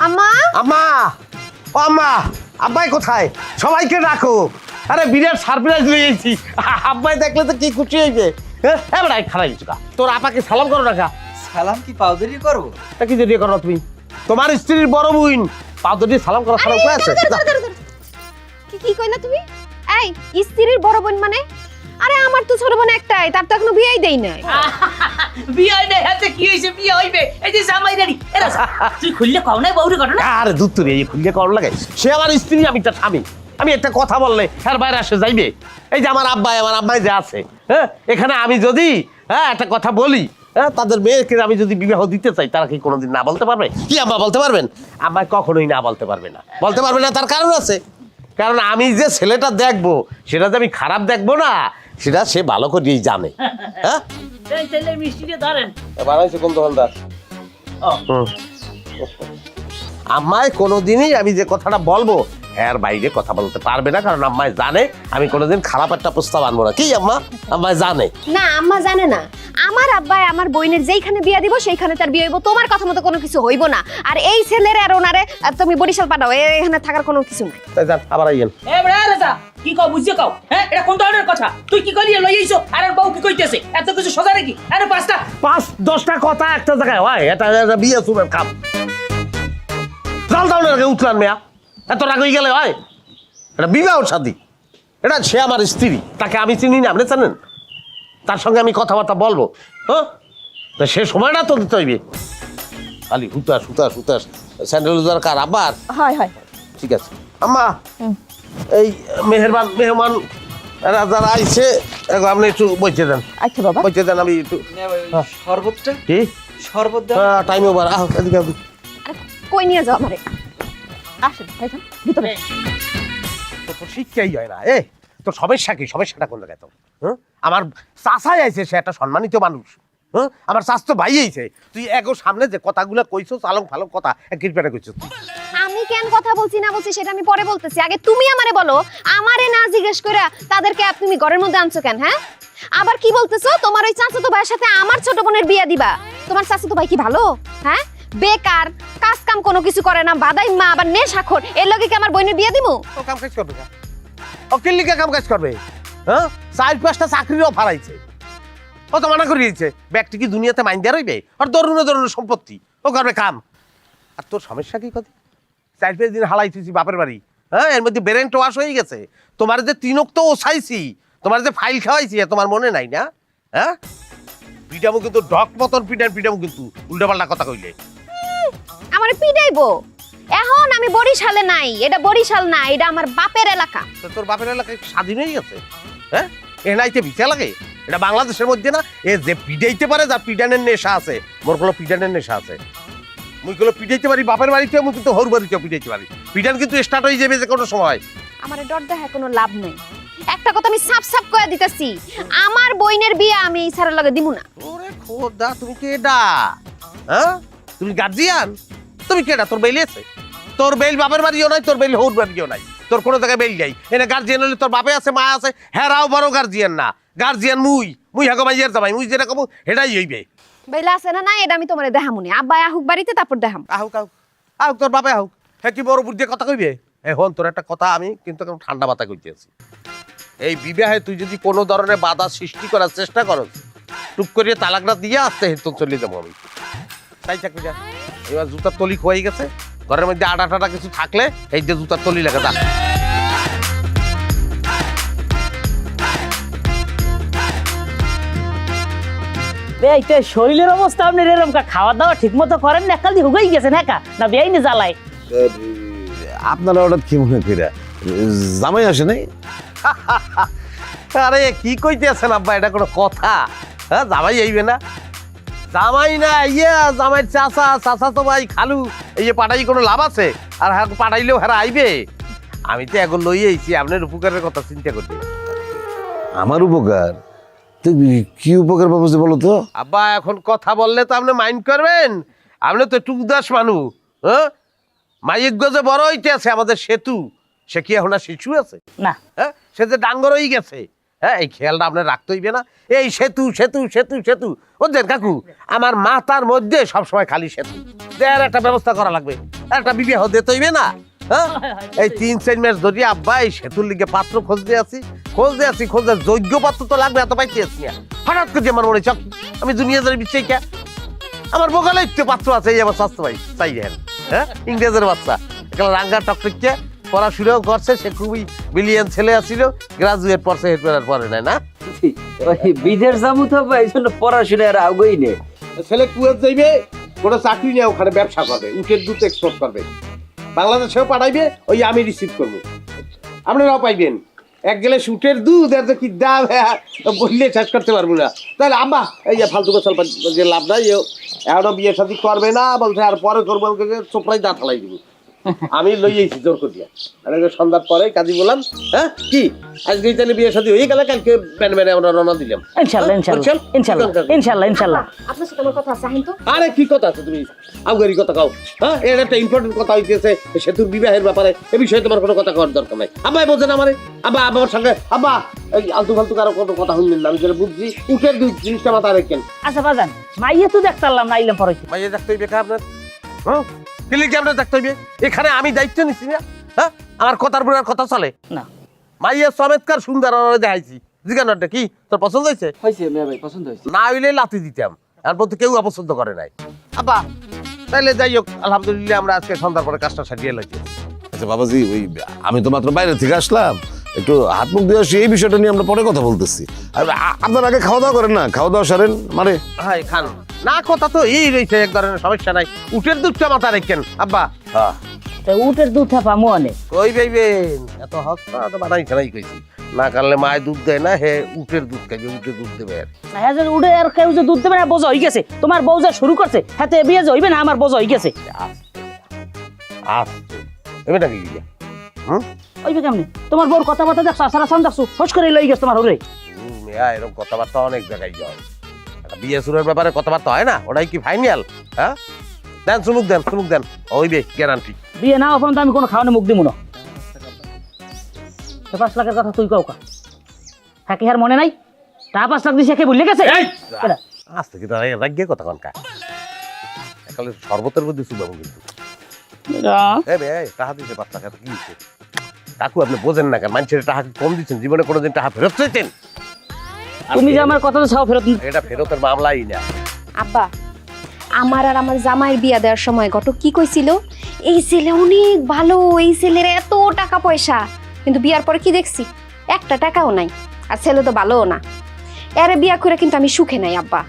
আম্মা আম্মা ও আম্মা আব্বাই কোথায় সবাইকে ডাকো আরে বিরাট সারপ্রাইজ লইয়েছি আব্বাই দেখলে তো কি খুশি হইবে হ্যাঁ বেড়াই খারাই চুকা তোর আপাকে সালাম করো রাখা সালাম কি পাউদারি করবো? তা কি যদি করো তুমি তোমার স্ত্রীর বড় বোন পাউদরি সালাম করা সালাম কই আছে কি কি কইলা তুমি? এই স্ত্রীর বড় বোন মানে? আরে আমার তো ছোট বোন একটাই, তার তো এখনো বিয়েই দেই নাই। বিয়ে নেই হাতে কি হইছে বিয়ে হইবে এই যে জামাই রেডি এরা তুই খুললে কও না বউরে ঘটনা আরে দুধ তুই এই খুললে কর লাগে সে আমার স্ত্রী আমি তার স্বামী আমি একটা কথা বললে এর বাইরে আসে যাইবে এই যে আমার আব্বাই যে আছে হ্যাঁ এখানে আমি যদি একটা কথা বলি হ্যাঁ তাদের মেয়েকে আমি যদি বিবাহ দিতে চাই তারা কি কোনোদিন না বলতে পারবে কি আম্মা বলতে পারবেন আম্মা কখনোই না বলতে পারবে না তার কারণ আছে কারণ আমি যে ছেলেটা দেখবো সেটা যে আমি খারাপ দেখবো না সেটা সে ভালো করেই জানে হ্যাঁ এই ছেলে মিষ্টিটা ধরেন বানাইছে কোন দোকানদার আম্মায় কোনোদিনই আমি যে কথাটা বলবো এর বাইরে কথা বলতে পারবে না কারণ আম্মায় জানে আমি কোনোদিন খারাপ একটা প্রস্তাব আনবো না কি আম্মায় জানে না আম্মা জানে না আমার আব্বাই আমার বোনের যেইখানে বিয়ে দিব সেইখানে তার বিয়ে হইব তোমার কথা মতো কোনো কিছু হইব না আর এই ছেলের আর ওনারে তুমি বরিশাল পাঠাও এখানে থাকার কোনো কিছু নাই তাই যান আবার আইয়েন এ বড়া রাজা কি কও বুঝিয়ে কও হ্যাঁ এটা কোন ধরনের কথা তুই কি কইলি লই আইছো আর বউ কি কইতেছে এত কিছু সোজা নাকি আরে পাঁচটা 5-10টা কথা একটা জায়গায় হয় এটা বিয়ে শুনেন খাম জল দাও না উঠলান মেয়া এত রাগ হয়ে গেলে হয় এটা বিবাহ শাদী এটা সে আমার স্ত্রী তাকে আমি চিনি না আপনি জানেন তার সঙ্গে আমি কথাবার্তা বলবো হ্যাঁ তা সে সময়টা তো দিতে হইবে খালি হুতাস স্যান্ডেল দরকার আবার হয় হয় ঠিক আছে আম্মা এই মেহমান যারা আইছে আপনি একটু বইতে দেন আচ্ছা বাবা বইতে দেন আমি একটু শরবতটা কি শরবত দাও। টাইম ওভার এদিকে আরে কই নিয়ে যাও আমারে আসেন ভাইজান ভিতরে তোর শিক্ষাই হয় না তোর সমস্যাটা কোন জায়গায় তো হ্যাঁ আমার চাষাই আইছে সে একটা সম্মানিত মানুষ হ্যাঁ আমার চাষ তো ভাই আইছে তুই এগো সামনে যে কথাগুলো কইছো চালং ফালং কথা কিরপেটা কইছো আমি কেন কথা বলছি না বলছি সেটা আমি পরে বলতেছি আগে তুমি আমারে বলো আমারে না জিজ্ঞেস করে তাদেরকে তুমি ঘরের মধ্যে আনছো কেন হ্যাঁ আবার কি বলতেছো তোমার ওই চাচাতো ভাইয়ের সাথে আমার ছোট বোনের বিয়ে দিবা তোমার চাচাতো ভাই কি ভালো হ্যাঁ বেকার কাজ কাম কোনো কিছু করে না বাদাই মা আবার নেশাখোর এর লগে কি আমার বোনের বিয়ে দিমু ও কাম কাজ করবে ও কিল্লিকা কাম কাজ করবে হ্যাঁ 4-5টা চাকরির অফার আইছে ও তো মানা করিয়েছে ব্যক্তি কি দুনিয়াতে মাইন দেওয়া রইবে আর দরুনে সম্পত্তি ও করবে কাম আর তোর সমস্যা কি কথা 4-5 দিন হালাইতেছি বাপের বাড়ি হ্যাঁ এর মধ্যে ব্রেন ওয়াশ হয়ে গেছে তোমার যে তিনক তো ওছাইছি তোমার যে ফাইল খাওয়াইছি তোমার মনে নাই না হ্যাঁ পিটামু কিন্তু ডক মতন পিটামু কিন্তু উল্টাপাল্টা কথা কইলে আমারে পিটাইবো এখন আমি বরিশালে নাই এটা বরিশাল না এটা আমার বাপের এলাকা তো তোর বাপের এলাকায় স্বাধীন হয়ে গেছে হ্যাঁ এ নাইতে ভিসা লাগে এটা বাংলাদেশের মধ্যে না এ যে পিটাইতে পারে যার পিটানের নেশা আছে মোর কোনো পিটানের নেশা আছে মুই গুলো পিটাইতে পারি বাপের বাড়িতে মুই কিন্তু হর বাড়িতেও পিটাইতে পারি পিটান কিন্তু স্টার্ট হয়ে যাবে যে কোনো সময় আমারে ডর দেখা কোনো লাভ নাই একটা কথা আমি সাপ কয়ে দিতেছি আমার বইনের বিয়ে আমি এই ছাড়ার লগে দিমু না ওরে খোদা তুমি কেডা হ্যাঁ তুমি গার্জিয়ান তুমি কেডা তোর বেল আছে তোর বেল বাপের বাড়িও নাই তোর বেল হর বাড়িও নাই তোর কোনো জায়গায় বেল নাই এনে গার্জিয়ান হলে তোর বাপে আছে মা আছে হেরাও বড় গার্জিয়ান না গার্জিয়ান মুই হাগো মাইয়ের জামাই মুই যেটা কব হেডাই হইবে বেলা আছে না না এটা আমি তোমারে দেখামুনি আব্বা আহুক বাড়িতে তারপর দেখাম আহুক তোর বাপে আহুক হ্যাঁ কি বড় বুদ্ধি কথা কইবে এখন তোর একটা কথা আমি কিন্তু এখন ঠান্ডা মাথা কইতেছি এই বিবাহে তুই যদি কোনো ধরনের বাধা সৃষ্টি করার চেষ্টা করস টুক করিয়ে তালাকটা দিয়ে আসতে হেতু চলে যাবো আমি তাই চাকরি যা এবার জুতার তলি হয়ে গেছে ঘরের মধ্যে আটা কিছু থাকলে এই যে জুতার তলি লাগে যা এইটা শরীরের অবস্থা আপনি এরকম খাওয়া দাওয়া ঠিক মতো করেন না কাল হুগেই গেছেন একা না বেআইনি জ্বালায় আপনারা হঠাৎ কি মনে কইরা জামাই আসে নাই আরে কি কইতেছেন আব্বা এটা কোনো কথা হ্যাঁ জামাই আইবে না জামাই না ইয়া জামাইয়ের চাচা তো ভাই খালু এই যে পাঠাই কোনো লাভ আছে আর হ্যাঁ পাঠাইলেও হ্যাঁ আইবে আমি তো এখন লই আইছি আপনার উপকারের কথা চিন্তা করতে আমার উপকার তো কি উপকার পাবো বলো তো আব্বা এখন কথা বললে তো আপনি মাইন্ড করবেন আপনি তো টুকদাস মানুষ হ্যাঁ মাইক যে বড় হইতে আছে আমাদের সেতু সে কি এখন আর শিশু আছে না হ্যাঁ সে যে ডাঙ্গর হয়ে গেছে হ্যাঁ এই খেয়ালটা আপনার রাখতে হইবে না। এই সেতু সেতু সেতু সেতু বুঝছেন কাকু, আমার মাথার মধ্যে সবসময় খালি সেতু, এর একটা ব্যবস্থা করা লাগবে, একটা বিবাহ দিতে হইবে না। হ্যাঁ এই 3-4 মাস ধরে আব্বা এই সেতুর লিগে পাত্র খুঁজতে আছি যোগ্য পাত্র তো লাগবে, এত পাইতে আসছি না। হঠাৎ করে আমার মনে চক আমি দুনিয়া ধরে বিচ্ছাই কে আমার বোকালে একটু পাত্র আছে, এই আমার স্বাস্থ্য ভাই চাই হ্যাঁ ইংরেজের বাচ্চা এখানে রাঙ্গা টকটকে পড়াশোনাও করছে, সে খুবই ব্রিলিয়ান্ট ছেলে আছিল, গ্রাজুয়েট পড়ছে হেড পরে নাই না। ওই বিদেশ যাবো তো এই জন্য পড়াশোনা আর আগুই নেই। ছেলে কুয়েত যাইবে, কোনো চাকরি নেই, ওখানে ব্যবসা করবে, উটের দুধ এক্সপোর্ট করবে, বাংলাদেশেও পাঠাইবে, ওই আমি রিসিভ করবো, আপনারাও পাইবেন। এক গেলে উটের দুধ এত কি দাম বললে শেষ করতে পারবো না। তাহলে আব্বা এই যে ফালতু গোসল যে লাভ নাই, এখনো বিয়ে শাদী করবে না বলছে, আর পরে করবো, চোপড়াই দা ঠালাই দিব। আমি লইয়েছি জোর করিয়া, আর সন্ধ্যার পরে কাজী বললাম, হ্যাঁ কি আজকে তাহলে বিয়ে শাদী হয়ে গেলে, কালকে প্যান ম্যানে আমরা রওনা দিলাম। ইনশাআল্লাহ ইনশাআল্লাহ ইনশাআল্লাহ ইনশাআল্লাহ ইনশাআল্লাহ। আপনার সাথে আমার কথা আছে আহিন তো। আরে কি কথা আছে তুমি আউগারি কথা কও, হ্যাঁ এটা একটা ইম্পর্টেন্ট কথা হইতেছে সেতুর বিবাহের ব্যাপারে, এ বিষয়ে তোমার কোনো কথা করার দরকার নাই। আব্বাই বোঝেন আমারে, আব্বা আমার সঙ্গে আব্বা এই আলতু ফালতু কারো কোনো কথা শুনলেন না, আমি যেটা বুঝছি উঠের দুই জিনিসটা মাথা রেখেন। আচ্ছা বাজান মাইয়া তো দেখতাম না, আইলাম পরে। মাইয়ে দেখতে হইবে আপনার, হ্যাঁ কি আপনার দেখতে হইবে, এখানে আমি দায়িত্ব নিচ্ছি না, হ্যাঁ আমার কথার বুড়ার কথা চলে না। মাইয়া চমৎকার সুন্দর দেখাইছি, জিজ্ঞাসাটা কি তোর পছন্দ হয়েছে? হয়েছে মেয়ে ভাই, পছন্দ হয়েছে। না হইলে লাথি দিতাম, আর বলতে কেউ অপছন্দ করে নাই। আব্বা তাইলে যাই হোক, আলহামদুলিল্লাহ আমরা আজকে সন্ধ্যার পরে কাজটা সারিয়ে লাগছি। আচ্ছা বাবাজি, ওই আমি তো মাত্র বাইরে থেকে আসলাম, একটু হাত মুখ দিয়ে আসি, এই বিষয়টা নিয়ে আমরা পরে কথা বলতেছি। আর আপনার আগে খাওয়া দাওয়া করেন না, খাওয়া দাওয়া সারেন মানে। হ্যাঁ খান না, কথা তো এই রয়েছে, এক ধরনের সমস্যা নাই, উটের দুধটা মাথা রেখেন আব্বা। হ্যাঁ তো উটের দুধ থাপা মনে কই পাইবেন, এত হস্তা তো বানাই খেলাই কইছি, না কারলে মায় দুধ দেয় না, হে উটের দুধ খাইবে, উটের দুধ দেবে। না হ্যাঁ যে উঠে আর কেউ যে দুধ দেবে না, বোঝা হয়ে গেছে। তোমার বউ যা শুরু করছে হাতে বিয়ে যে হইবে না, আমার বোঝা হয়ে গেছে। আসছে এমনি নাকি গিয়া হইবে কেমনি? তোমার বউর কথাবার্তা দেখছো, আসার আসান দেখছো, ফস করে লই গেছে তোমার ওরে। এরকম কথাবার্তা অনেক জায়গায় যায়, একটা বিয়ে শুরুর ব্যাপারে কথাবার্তা হয় না, ওটাই কি ফাইনাল? হ্যাঁ দেন সুমুক দেন হইবে গ্যারান্টি। বিয়ে না এখন তো আমি কোনো খাওয়ানো মুখ দিব না। 5 লাখের কথা তুই কাউ কা থাকি আর মনে নাই, তা 5 লাখ দিছে কে ভুলে গেছে? কেডা? আসতে কি তারা রাগিয়ে কথা কনকা একালে শরবতের মধ্যে সুবাবু কিন্তু এ বে টাকা দিছে 5 লাখ, কি হইছে কাকু আপনি বোঝেন না কেন? মানুষের টাকা কম দিচ্ছেন, জীবনে কোনোদিন টাকা ফেরত চাইতেন? তুমি যে আমার কথা তো চাও ফেরত। এটা ফেরতের মামলাই না। আব্বা আমার আর আমার জামাইয়ের বিয়া দেওয়ার সময় ঘটক কি কইছিল, এই ছেলে অনেক ভালো, এই ছেলের এত টাকা পয়সা, কিন্তু বিয়ার পরে কি দেখছি, একটা টাকাও নাই, আর ছেলে তো ভালোও না। এরে বিয়া করে কিন্তু আমি সুখে নাই আব্বা,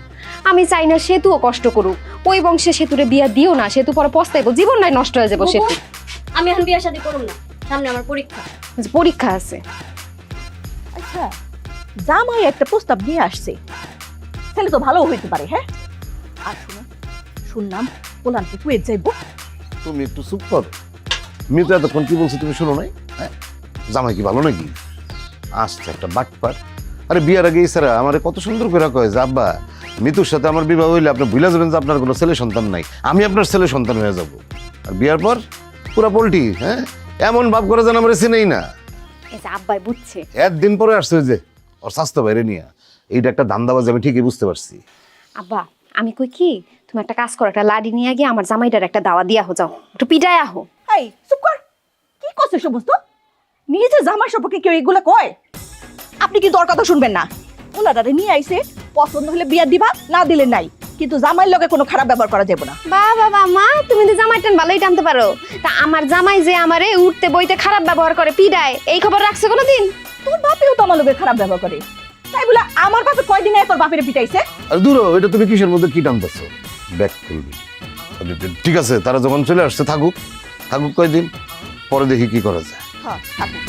আমি চাই না সেতুও কষ্ট করুক, ওই বংশে সেতুরে বিয়া দিও না, সেতু পরে পস্তাইব, জীবন নাই নষ্ট হয়ে যাবো সেতু। আমি এখন বিয়ে শাদী করব না, সামনে আমার পরীক্ষা। পরীক্ষা আছে। আচ্ছা জামাই একটা প্রস্তাব নিয়ে আসছে, ছেলে তো ভালো হইতে পারে। হ্যাঁ আর শুনলাম পোলানকে কুয়েত যাইবো। তুমি একটু চুপ করো, আমি তো এতক্ষণ কি বলছি তুমি শোনো নাই? হ্যাঁ জামাই কি ভালো নাকি? আসছে একটা বাটপার। আরে বিয়ার আগে স্যারা আমার কত সুন্দর করে কয় যে আব্বা মৃত্যুর সাথে আমার বিবাহ হইলে আপনি ভুলে যাবেন যে আপনার কোনো ছেলে সন্তান নাই, আমি আপনার ছেলে সন্তান হয়ে যাব। আর বিয়ার পর পুরা পোল্টি, হ্যাঁ এমন ভাব করে যেন আমার চিনেই না। এই যে আব্বাই বুঝছে। একদিন পরে আসছে ওই যে ওর স্বাস্থ্য বাইরে নিয়ে, এইটা একটা ধান্দাবাজ, আমি ঠিকই বুঝতে পারছি। আব্বা আমি কই কি, তুমি একটা কাজ করো, একটা লাডি নিয়ে গিয়ে আমার জামাইটার একটা দাওয়া দিয়া হো, যাও একটু পিটায় আহো। এই চুপ কর, কি করছে সমস্ত? নিজে জামাই সম্পর্কে কেউ এগুলা কয়? আপনি কি তোর কথা শুনবেন না? পোলাটারে নিয়ে আইছে, পছন্দ হলে বিয়া দিবা, না দিলে নাই, কিন্তু জামাইয়ের লগে কোনো খারাপ ব্যবহার করা যাবে না। বাবা মা তুমি তো জামাই টান ভালোই টানতে পারো, তা আমার জামাই যে আমারে উঠতে বইতে খারাপ ব্যবহার করে, পিডায়, এই খবর রাখছে কোনোদিন? তোর বাপেও তো আমার লগে খারাপ ব্যবহার করে, তাই বলে আমার বাপে কয়দিন আগে তোর বাপের পিটাইছে? আর দূর এটা তুমি কিসের মধ্যে কি টানতেছো? ব্যাক করবি ঠিক আছে, তারা যখন চলে আসছে থাকুক কয়দিন, পরে দেখি কি করা যায়। হ্যাঁ থাকুক।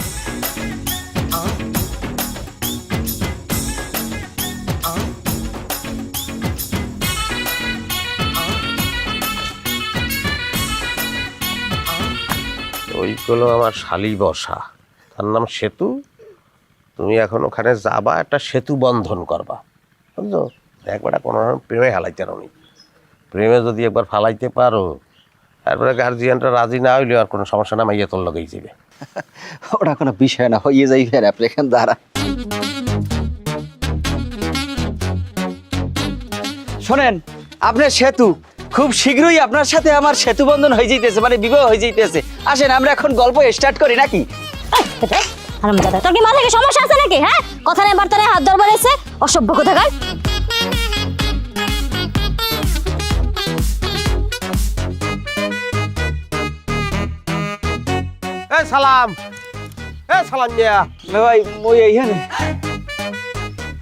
ওইগুলো আমার শালি বসা, তার নাম সেতু, তুমি এখন ওখানে যাবা, একটা সেতু বন্ধন করবা, বুঝছো? একবার কোনো প্রেমে হালাইতে রনি, প্রেমে যদি একবার ফালাইতে পারো, তারপরে গার্জিয়ানটা রাজি না হইলে আর কোনো সমস্যা না, মাইয়া তোর লগেই যাবে। ওটা কোনো বিষয় না, হইয়ে যাই ফের আপনি এখান দ্বারা। শোনেন, আপনার সেতু খুব শীঘ্রই আপনার সাথে আমার সেতু বন্ধন হয়ে যাইতেছে, মানে বিবাহ হয়ে যাইতেছে। আসেন আমরা এখন গল্প স্টার্ট করি নাকি? হারামজাদা, তোর কি মাথায় কি সমস্যা আছে নাকি? হ্যাঁ, কথা নেই বার্তা নেই, হাত ধরবার এসে অসভ্য কোথাকার। সালাম মিয়া ভাই মই এইখানে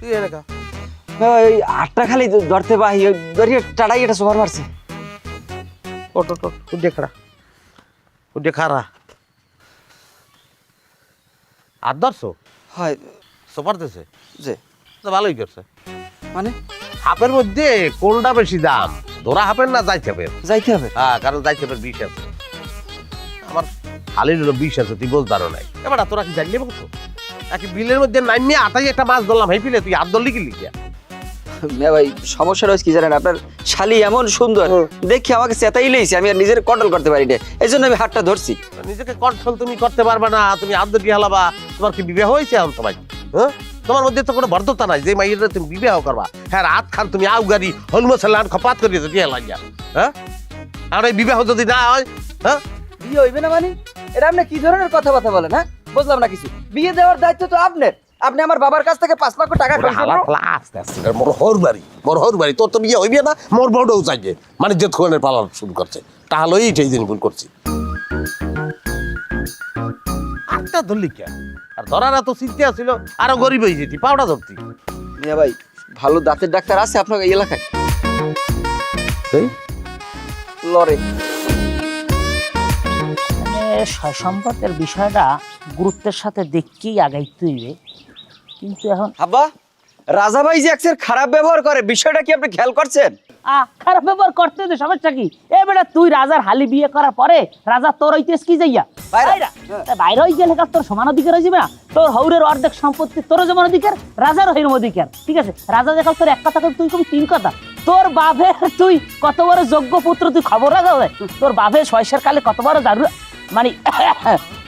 তুই এনে কা ভাই আটটা খালি ধরতে পাই, ধরিয়ে টাড়াই এটা সোফার মারছে। ওট উঠে খারা আর ধরছো হয় সোপার দেশে যে তো ভালোই করছে। মানে হাফের মধ্যে কোনটা বেশি দাম, ধরা হাফের না যাই হাফের? যাইতে হবে। হ্যাঁ, কারণ যাই হাফের 20 আছে, আমার খালির হলো 20 আছে, তুই বলতারও নাই। এবার তোরা কি জানলে বলছো নাকি বিলের মধ্যে নামিয়ে আটাই একটা মাছ ধরলাম, হেই পিলে তুই হাত ধরলি কি লিখিয়া? ভাই সমস্যাটা হচ্ছে কি জানেন, আপনার শালি এমন সুন্দর দেখি আমাকে চেতাই লেইছে, আমি আর নিজের কন্ট্রোল করতে পারি না, এই জন্য আমি হাতটা ধরছি। নিজেকে কন্ট্রোল তুমি করতে পারবে না, তুমি হাত ধরে হালাবা। তোমার কি বিবাহ হয়েছে এখন তোমার? হ্যাঁ, তোমার মধ্যে তো কোনো ভদ্রতা নাই যে মাইয়ের তুমি বিবাহ করবা। হ্যাঁ, রাত খান তুমি আউ গাড়ি হলমসালান খপাত করিয়েছো কি লাগিয়া? হ্যাঁ, আর এই বিবাহ যদি না হয়, হ্যাঁ বিয়ে হইবে না মানে? এটা আপনি কি ধরনের কথাবার্তা বলেন? হ্যাঁ, বুঝলাম না কিছু। বিয়ে দেওয়ার দায়িত্ব তো আপনার। আপনি আমার বাবার কাছ থেকে 5 লক্ষ টাকা আস্তে আস্তে মোর হর বাড়ি তোর তো বিয়ে হইবে না, মোর বড়ও চাইবে মানে যে ধরনের পালন শুরু করছে, তাহলে এইটাই দিন ভুল করছি। আটটা ধরলি কে? আর ধরার এত চিন্তা ছিল, আরো গরিব হয়ে যেতি, পাউডা ধরতি। মিয়া ভাই, ভালো দাঁতের ডাক্তার আছে আপনার এই এলাকায়? লরে সম্পদের বিষয়টা গুরুত্বের সাথে দেখেই আগাইতে হইবে, কিন্তু এখন আব্বা, রাজা ভাই যে একসের খারাপ ব্যবহার করে, বিষয়টা কি আপনি খেয়াল করছেন? খারাপ ব্যবহার করতে তো সমস্যা কি? এ বেটা তুই রাজার হালি বিয়ে করার পরে রাজা তোর হইতেস কি যাইয়া বাইরে হয়ে গেলে তোর সমান অধিকার হয়ে যাবে না? তোর হৌরের অর্ধেক সম্পত্তি তোর যেমন অধিকার, রাজার হইরম অধিকার। ঠিক আছে, রাজা দেখাল তোর এক কথা তুই কম 3 কথা। তোর বাপের তুই কত বড় যোগ্য পুত্র, তুই খবর রাখা হয় তোর বাপের 6 কালে কত বড় দারু মানে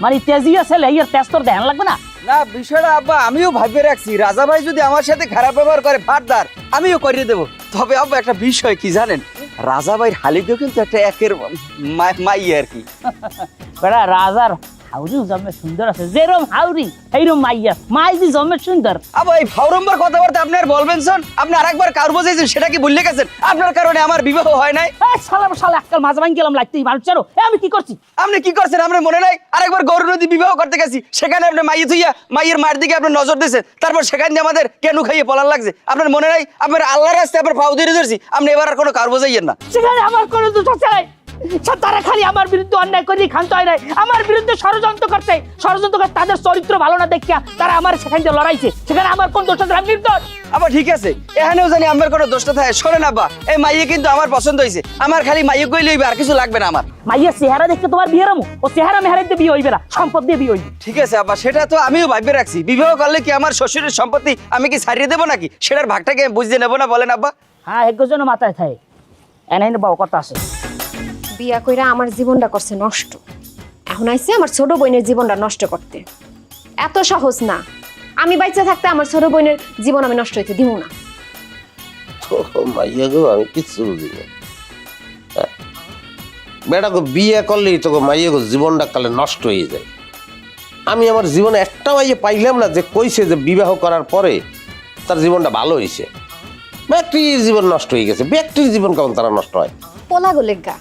মানে তেজিয়া ছেলে, এর তেজ তোর ধ্যান লাগবে না? না, বিষয়টা আব্বা আমিও ভাববে রাখছি, রাজা ভাই যদি আমার সাথে খারাপ ব্যবহার করে ফাটদার আমিও করিয়ে দেবো। তবে আব্বা একটা বিষয় কি জানেন, রাজা ভাইয়ের হালিকেও কিন্তু একটা একের মাই আর কি। বেটা রাজার হাউরি জন্মে সুন্দর আছে, যেরম হাউরি সেইরম মাইয়া, মাই যে জন্মে সুন্দর। আবার এই ফাউরম্বার কথাবার্তা আপনি আর বলবেন শোন, আপনি আরেকবার কার বোঝাইছেন সেটা কি ভুলে গেছেন? আপনার কারণে আমার বিবাহ হয় নাই। শালা আজকাল মাঝে ভাঙ গেলাম লাগতেই মানুষেরও। আমি কি করছি? আপনি কি করছেন আপনার মনে নাই? আরেকবার গৌর নদী বিবাহ করতে গেছি, সেখানে আপনি মাইয়ে থুইয়া মাইয়ের মায়ের দিকে আপনি নজর দিয়েছেন, তারপর সেখান দিয়ে আমাদের কেন খাইয়ে পলার লাগছে। আপনার মনে নাই? আপনার আল্লাহর রাস্তায় আপনার ফাউ ধরে ধরছি, আপনি এবার আর কোনো কার বোঝাইয়েন না। সেখানে আমার কোনো দোষ আছে নাই? তারা খালি আমার বিরুদ্ধে অন্যায় করে খান্ত হয় নাই, আমার বিরুদ্ধে ষড়যন্ত্র করছে। তাদের চরিত্র ভালো না দেখিয়া তারা আমার সেখান দিয়ে লড়াইছে, সেখানে আমার কোন দোষ আছে? আমি নির্দোষ। আবার ঠিক আছে, এখানেও জানি আমার কোনো দোষটা থাকে। শোনেন আব্বা, এই মাইয়ে কিন্তু আমার পছন্দ হয়েছে, আমার খালি মাইয়ে কইলে হইবে, আর কিছু লাগবে না আমার। মাইয়ের চেহারা দেখতে তোমার বিয়ে রামু? ও চেহারা মেহারাইতে বিয়ে হইবে না, সম্পদ দিয়ে বিয়ে হইবে। ঠিক আছে আব্বা, সেটা তো আমিও ভাববে রাখছি। বিবাহ করলে কি আমার শ্বশুরের সম্পত্তি আমি কি ছাড়িয়ে দেবো নাকি? সেটার ভাগটাকে বুঝতে নেবো না বলেন আব্বা? হ্যাঁ, একজন মাথায় থাকে এনে বাবু কথা আছে। বিয়া কইরা আমার জীবনটা করছে নষ্ট, এখন আইছে আমার ছোট বোনের জীবনটা নষ্ট করতে। এত সহজ না, আমি বাইচা থাকতে আমার ছোট বোনের জীবন আমি নষ্ট হইতে দিব না। মাইয়া গো, আমি কিচ্ছু বুঝি না। বেটা গো, বিয়ে করলেই তো মাইয়া গো জীবনটা কালে নষ্ট হয়ে যায়। আমি আমার জীবনে একটা মাইয়া পাইলাম না যে কইছে যে বিবাহ করার পরে তার জীবনটা ভালো হয়েছে। ব্যক্তির জীবন নষ্ট হয়ে গেছে। ব্যক্তির জীবন কেমন তারা নষ্ট হয়? পোলা গোলেগা,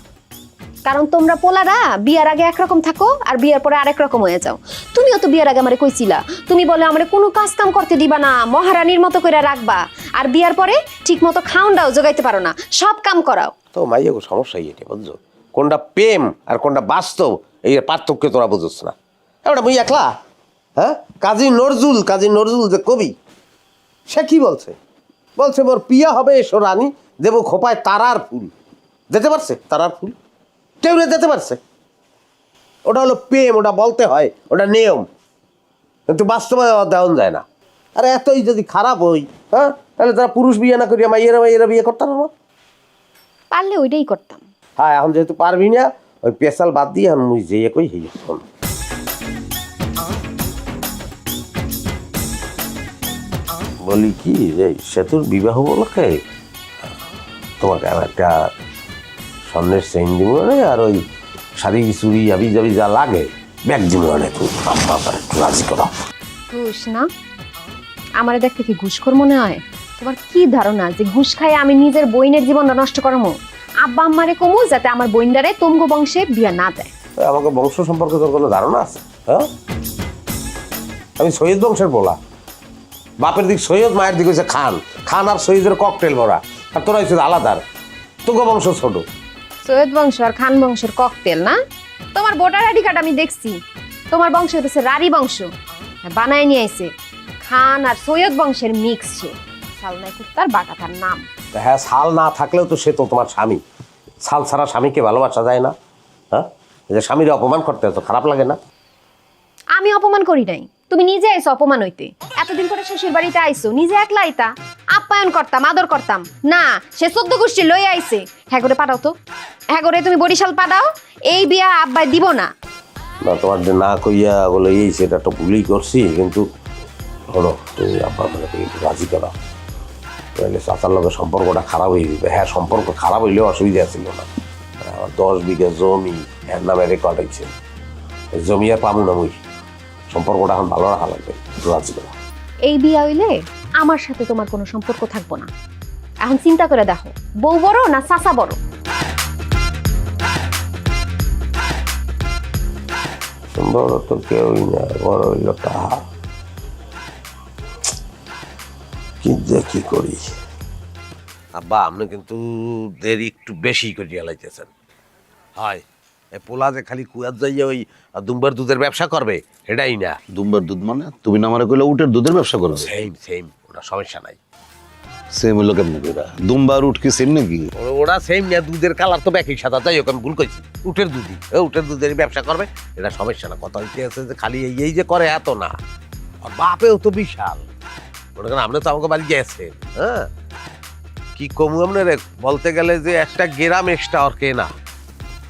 কারণ তোমরা পোলারা বিয়ার আগে একরকম থাকো আর বিয়ার পরে আরেক রকম হয়ে যাও। তুমিও তো বিয়ার আগে আমারে কইছিলা, তুমি বলে আমারে কোনো কাজ কাম করতে দিবা না, মহারানীর মতো করে রাখবা, আর বিয়ার পরে ঠিক মতো খাওনটাও জোগাইতে পারো না, সব কাম করাও। তো মাইয়া গো সমস্যা এটা বুঝছো, কোনটা প্রেম আর কোনটা বাস্তব এই পার্থক্য তোরা বুঝছ না। এবার মুই একলা, হ্যাঁ, কাজী নজরুল যে কবি, সে কি বলছে? বলছে মোর পিয়া হবে এসো রানী, দেবো খোপায় তারার ফুল। যেতে পারছে তারার ফুল? কেউ না যেতে পারছে। ওটা হলো প্রেম, ওটা বলতে হয়, ওটা নিয়ম, কিন্তু বাস্তবে দেওয়া যায় না। আরে এতই যদি খারাপ হই, হ্যাঁ, তাহলে তারা পুরুষ বিয়ে না করিয়া মাইয়েরা বিয়ে করতাম না? পারলে ওইটাই করতাম। হ্যাঁ, এখন যেহেতু পারবি না, ওই পেশাল বাদ দিয়ে এখন মুই যেয়ে কই হই। বলি কি রে, সেতুর বিবাহ উপলক্ষে তোমাকে আমি একটা স্বর্ণের চেইন দিব না, আর ওই শাড়ি চুড়ি আবি যাবি যা লাগে ব্যাগ দিব না, তুমি আব্বা আমার একটু রাজি করো। ঘুষ না? আমারে দেখতে কি ঘুষখোর মনে হয়? তোমার কি ধারণা যে ঘুষ খাই আমি নিজের বইনের জীবনটা নষ্ট করবো? আব্বা আম্মারে কমু যাতে আমার বইনদারে তোমগো বংশে বিয়া না দেয়। আমাকে বংশ সম্পর্কে তোর কোনো ধারণা আছে? হ্যাঁ, আমি সৈয়দ বংশের বলা, বাপের দিক সৈয়দ, মায়ের দিক হচ্ছে খান। খান আর সৈয়দের ককটেল ভরা, আর তোরা হচ্ছে আলাদার, তোকে বংশ ছোট। সৈয়দ বংশ আর খান বংশের ককটেল না? তোমার ভোটার আইডি কার্ড আমি দেখছি, তোমার বংশ হচ্ছে রারি বংশ, বানায় নিয়ে আইছে খান আর সৈয়দ বংশের মিক্স। সে সালনাই কুত্তার বাগাতার নাম। হ্যাঁ, ছাল না থাকলেও তো সে তো তোমার স্বামী। ছাল ছাড়া স্বামীকে ভালোবাসা যায় না? হ্যাঁ, এই যে স্বামীর অপমান করতে তো খারাপ লাগে না? আমি অপমান করি নাই, তুমি নিজে আইছো অপমান হইতে। এতদিন পরে শ্বশুর বাড়িতে আইছো, নিজে একলা আইতা, আপ্যায়ন করতাম, আদর করতাম না। সে 14 গোষ্ঠী লই আইছে। হ্যাঁ করে পাঠাও তো, হ্যাঁ করে তুমি বরিশাল পাঠাও। এই বিয়া আব্বাই দিব না। না, তোমার যে না কইয়া বলে এই সেটা তো ভুলই করছি, কিন্তু হলো তুমি আব্বা মানে একটু রাজি করো, তাহলে চাচার লোকের সম্পর্কটা খারাপ হয়ে যাবে। হ্যাঁ, সম্পর্ক খারাপ হইলেও অসুবিধা ছিল না। আমার 10 বিঘা জমি এর নামে রেকর্ড হয়েছে, জমি আর পাবো না। মুই সম্পর্কটা এখন ভালো রাখা লাগবে, একটু রাজি করো। এই বিয়া হইলে আমার সাথে তোমার কোনো সম্পর্ক থাকবো না। এখন চিন্তা করে দেখো, বউ বড় না চাচা বড়? বড় তো কেউই না, বড় হইল টাহা। কি করি আব্বা, আপনি কিন্তু দেরি একটু বেশি করিয়া লাইতেছেন। হয় এই পোলা যে খালি কুয়ার যাইয়া ওই দুম্বার দুধের ব্যবসা করবে, এটাই না। দুম্বার দুধ মানে তুমি না আমারে কইলে উটের দুধের ব্যবসা করবে? সেম, ওটা সমস্যা নাই। সেম হলো কেমনে কইরা? দুম্বার উট কি সেম নাকি? ওরা সেম না, দুধের কালার তো একই সাদা। তাই হোক, আমি ভুল করছি। উটের দুধই, উটের দুধের ব্যবসা করবে, এটা সমস্যা না। কথা হইতে আছে যে খালি এই যে করে এত না, আর বাপেও তো বিশাল। ওটা কেন, আপনি তো আমাকে বাড়ি গেছেন। হ্যাঁ, কি কমু আপনার বলতে গেলে যে একটা গ্রাম এক্সট্রা আর কে না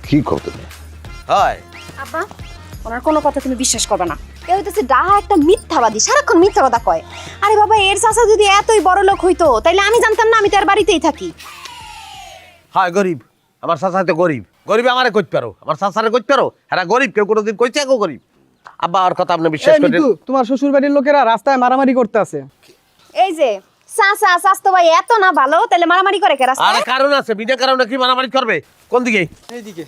কি করতে না? হয়। আব্বা, ওনার কোনো কথা তুমি বিশ্বাস করবে না। এ হইতেছে ডাহা একটা মিথ্যাবাদী, সারাক্ষণ মিথ্যা কথা কয়। আরে বাবা, এর চাচা যদি এতই বড় লোক হইতো তাইলে আমি জানতাম না? আমি তার বাড়িতেই থাকি। হয় গরিব, আমার চাচা তো গরিব। গরিব আমারে কইতে পারো, আমার চাচারে কইতে পারো? হ্যাঁ, গরিব কেউ কোনোদিন কইছে কেউ গরিব? আব্বা, আর কথা আপনি বিশ্বাস করেন? তোমার শ্বশুর বাড়ির লোকেরা রাস্তায় মারামারি করতে আছে। এই যে চাচা চাচতো ভাই এত না ভালো, তাহলে মারামারি করে কে আরে রাস্তায়? কারণ আছে, বিনা কারণে কি মারামারি করবে? কোন দিকে? এইদিকে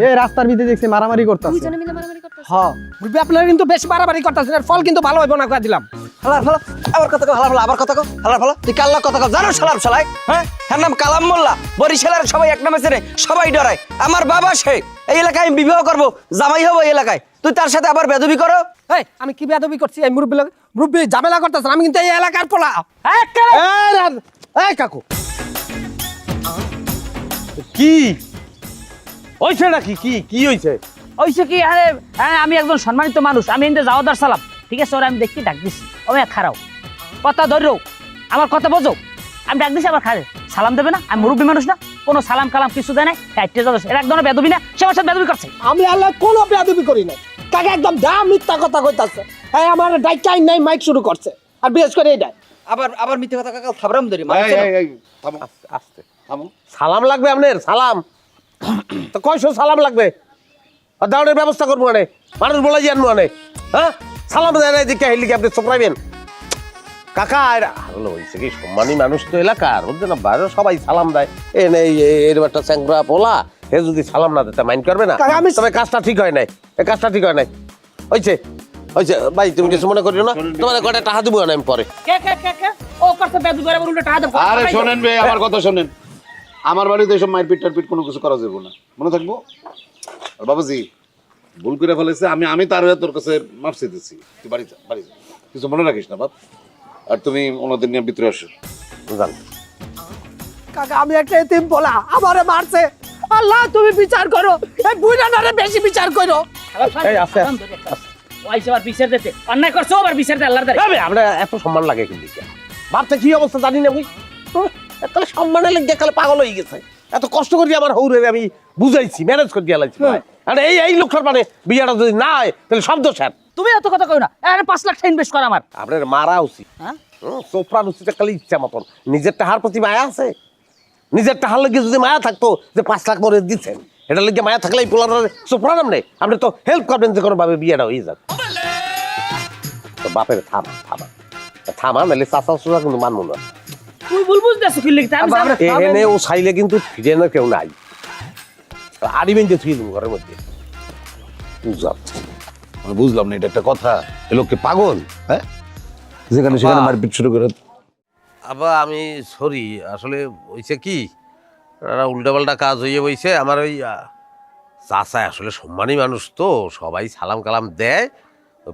এই রাস্তার ভিতরে দেখছি মারামারি করতে আছে। দুইজনে মিলে মারামারি করতেছে। হ্যাঁ, বুঝবি আপনারা কিন্তু বেশ মারামারি করতেছেন, এর ফল কিন্তু ভালো হইব না কই দিলাম। হালার ফালা আবার কথা কও, হালার ফালা আবার কথা কও, হালার ফালা তুই কাল্লা কথা কও, জানো শালার শালাই? হ্যাঁ, এর নাম কালাম মোল্লা। বরিশালের সবাই এক নামে চেনে, সবাই ডরায়। আমার বাবা সে এই এলাকায় আমি বিবাহ করব, জামাই হবো এই এলাকায়, তুই তার সাথে আবার বেদবি করো? এই আমি কি বেয়াদবি করছি? এই মুরব্বি ঝামেলা করতেছেন, আমি কিন্তু এই এলাকার পোলা। এই কাকু, কি হইছে নাকি? কি হইছে? ওইসে কি? আরে হ্যাঁ, আমি একজন সম্মানিত মানুষ, আমি এনতে যাওয়াদার সালাম, ঠিক আছে? ওরা আমি দেখি ডাক দিছি, আমি খারাও কথা ধরো, আমার কথা বোঝো। আমি ডাক দিছি, আবার খারে সালাম দেবে না? আমি মুরব্বী মানুষ না? কোনো সালাম কালাম কিছু দেয় নাই। এর এক ধরনের বেদবি না, সে আমার সাথে বেদবি করছে। আমি আল্লাহ কোনো বেয়াদবি করি নাই, কাকে একদম দা মিথ্যা কথা কইতাছে। এই আমার ডাইকাই নাই মাইক শুরু করছে, আর বিশেষ করে এইটা আবার মিথ্যে কথা কাকা থাবরাম ধরি। আস্তে সালাম লাগবে আপনার? সালাম তো কয়শো সালাম লাগবে? আর দাঁড়ের ব্যবস্থা করবো মানে, মানুষ বলে জানবো মানে। হ্যাঁ, সালাম দেয় না দিকে হেলিকে আপনি চোপড়াইবেন? কাকা হলো হয়েছে কি, সম্মানী মানুষ তো এলাকার, বুঝছেন না? বাইরে সবাই সালাম দেয়। এ নেই এরকম একটা চ্যাংরা পোলা, হে যদি সালাম না দিতে মাইন্ড করবে না? তবে কাজটা ঠিক হয় নাই, এই কাজটা ঠিক হয় নাই। হয়েছে ভাই, তুমি কিছু মনে করিও না, তোমার কটা টাকা দিব না আমি পরে। ও করতে বেদবি করে উল্টো টাকা দেব। আরে শোনেন ভাই, আমার কথা শোনেন। আমার বাড়িতে এসব মারপিট টারপিট কোনো কিছু করা যাবে না, মনে থাকবো। আর বাবাজি ভুল করে ফেলেছে, আমি তার হয়ে তোর কাছে মাফ চাইতেছি। তুই বাড়ি যা, কিছু মনে রাখিস না বাপ। আর তুমি ওনাদের নিয়ে ভিতরে আসো। জান কাকা, আমি একটা এতিম পোলা, আমারে মারছে। আল্লাহ তুমি বিচার করো, এই বুইড়াটারে বেশি বিচার করো। এই আস্তে ওইসে আবার বিচার দিতে অন্যায় করছো, আবার বিচার দে আল্লাহর দ্বারা। আমরা এত সম্মান লাগে কিন্তু ভাবতে কি অবস্থা জানি না বুঝ, তাহলে সম্মানে লেগে কালে পাগল হয়ে গেছে। এত কষ্ট করি আমার হৌরে আমি বুঝাইছি, ম্যানেজ করে দিয়ে লাগছি। আর এই লোকটার মানে বিয়াটা যদি না হয় তাহলে শব্দ স্যার। তুমি এত কথা কই না, আরে 5 লাখ টাকা ইনভেস্ট কর আমার। আপনার মারা উচিত, হ্যাঁ, চোপড়ার উচিত খালি ইচ্ছা মতন। নিজের টাহার প্রতি মায়া আছে? নিজের টাহার লাগে যদি মায়া থাকতো যে 5 লাখ মরে দিচ্ছেন, এটা লাগে মায়া থাকলে এই পোলার সোপড়ালাম নেই, আপনি তো হেল্প করবেন যে কোনো ভাবে বিয়েটা হয়ে যাক। তো বাপের থামা নাহলে চাচা চুচা কিন্তু মানবো না। তুই ভুল বুঝতেছ কি লিখতে আমি এখানে ও চাইলে কিন্তু ফিরে না কেউ নাই, আড়ি বেঁধে থুয়ে দেবো ঘরের মধ্যে। আমি বুঝলাম না, এটা একটা কথা? এ লোককে পাগল, হ্যাঁ? যেখানে সেখানে মারপিট শুরু করে। আবার আমি সরি, আসলে হয়েছে কি উল্টাপাল্টা কাজ হয়ে বইছে। আমার ওই চাচা আসলে সম্মানী মানুষ তো, সবাই সালাম কালাম দেয়,